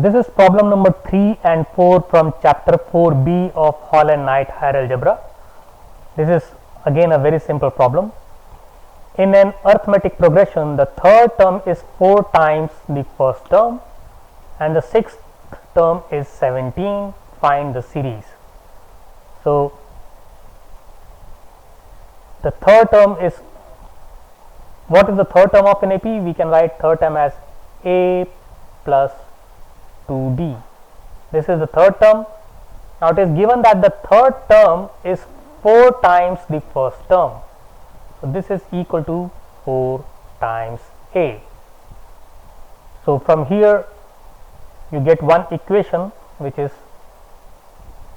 This is problem number 3 and 4 from chapter 4b of Hall and Knight higher algebra. This is again a very simple problem. In an arithmetic progression, the third term is 4 times the first term and the sixth term is 17. Find the series. So the third term is, what is the third term of an AP? We can write third term as A plus 2D. This is the third term. Now it is given that the third term is 4 times the first term. So this is equal to 4 times A. So from here you get one equation which is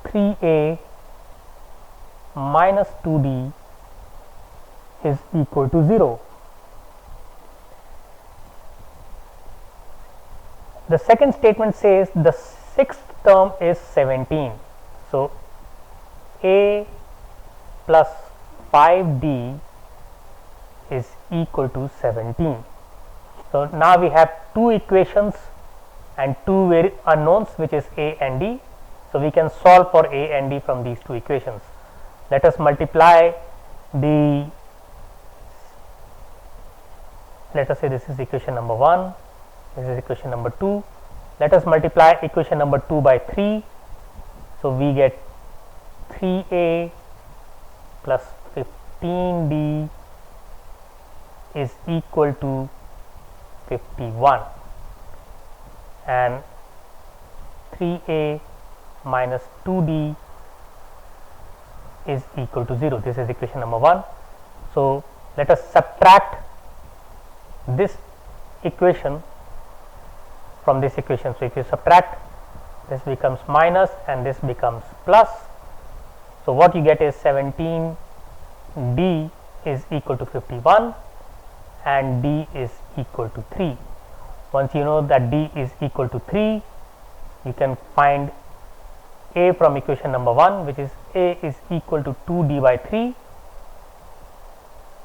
3A minus 2D is equal to 0. The second statement says the sixth term is 17. So A plus 5D is equal to 17. So now we have two equations and two unknowns, which is A and D. So we can solve for A and D from these two equations. Let us multiply the, let us say this is equation number 1, this is equation number 2. Let us multiply equation number 2 by 3. So we get 3A plus 15D is equal to 51, and 3A minus 2D is equal to 0. This is equation number 1. So let us subtract this equation from this equation. So if you subtract, this becomes minus and this becomes plus. So what you get is 17D is equal to 51 and D is equal to 3. Once you know that D is equal to 3, you can find A from equation number 1, which is A is equal to 2D by 3.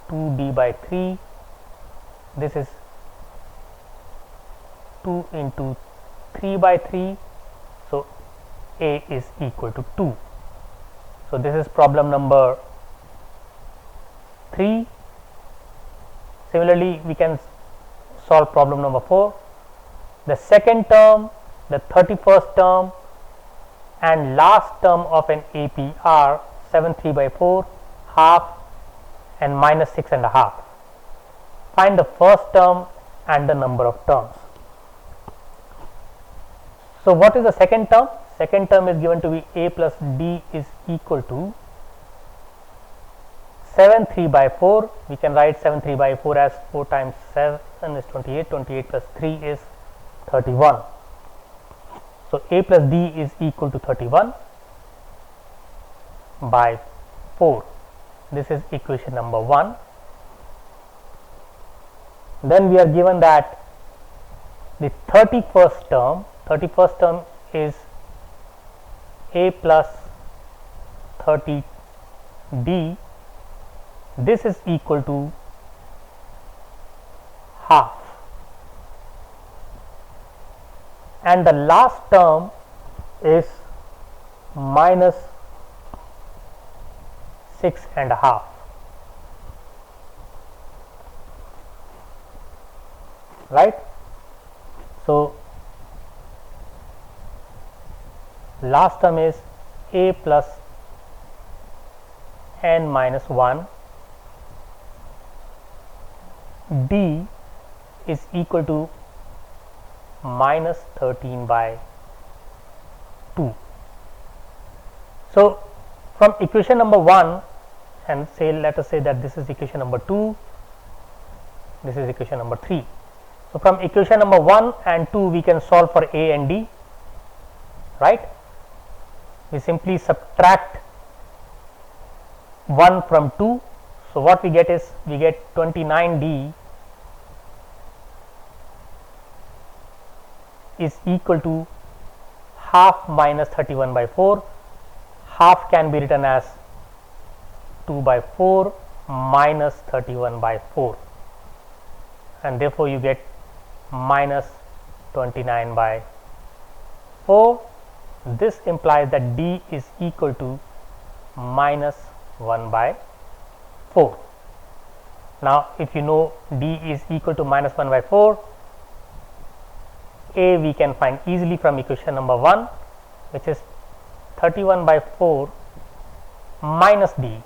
2D by 3, this is 2 into 3 by 3. So A is equal to 2. So this is problem number 3. Similarly, we can solve problem number 4. The second term, the 31st term and last term of an AP are 7 3 by 4, half and minus 6 and a half. Find the first term and the number of terms. So what is the second term? Second term is given to be A plus D is equal to 7 3 by 4. We can write 7 3 by 4 as 4 times 7 is 28, 28 plus 3 is 31. So A plus D is equal to 31 by 4. This is equation number 1. Then we are given that the 31st term is A plus 30D. This is equal to half, and the last term is minus 6 and a half. Right? So last term is A plus n minus 1. D is equal to minus 13 by 2. So from equation number 1, and say let us say that this is equation number 2, this is equation number 3. So from equation number 1 and 2 we can solve for A and D, right? We simply subtract 1 from 2. So what we get is, we get 29D is equal to half minus 31 by 4. Half can be written as 2 by 4 minus 31 by 4, and therefore you get minus 29 by 4. This implies that D is equal to minus 1 by 4. Now, if you know D is equal to minus 1 by 4, A we can find easily from equation number 1, which is 31 by 4 minus D.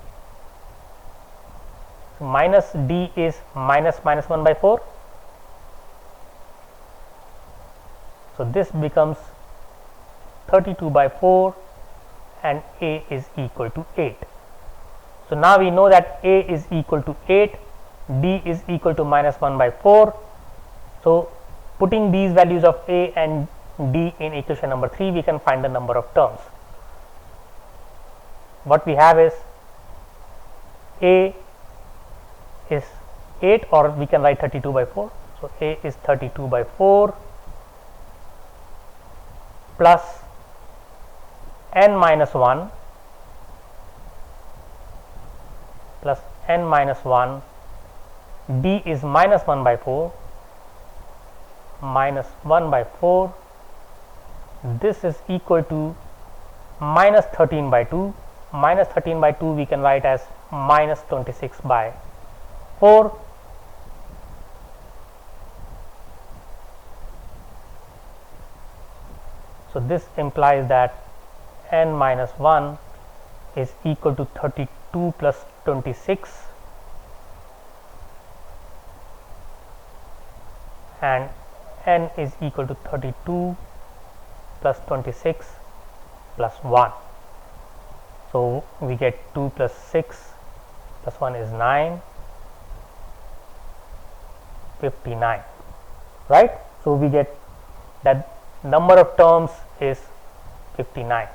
So, minus D is minus 1 by 4. So, this becomes 32 by 4 and A is equal to 8. So, now we know that A is equal to 8, D is equal to minus 1 by 4. So, putting these values of A and D in equation number 3, we can find the number of terms. What we have is A is 8, or we can write 32 by 4. So, A is 32 by 4 plus n minus 1 plus n minus 1, D is minus 1 by 4 minus 1 by 4. This is equal to minus 13 by 2. Minus 13 by 2 we can write as minus 26 by 4. So, this implies that n minus 1 is equal to 32 plus 26, and n is equal to 32 plus 26 plus 1. So, we get 2 plus 6 plus 1 is 9, 59, right. So, we get that number of terms is 59.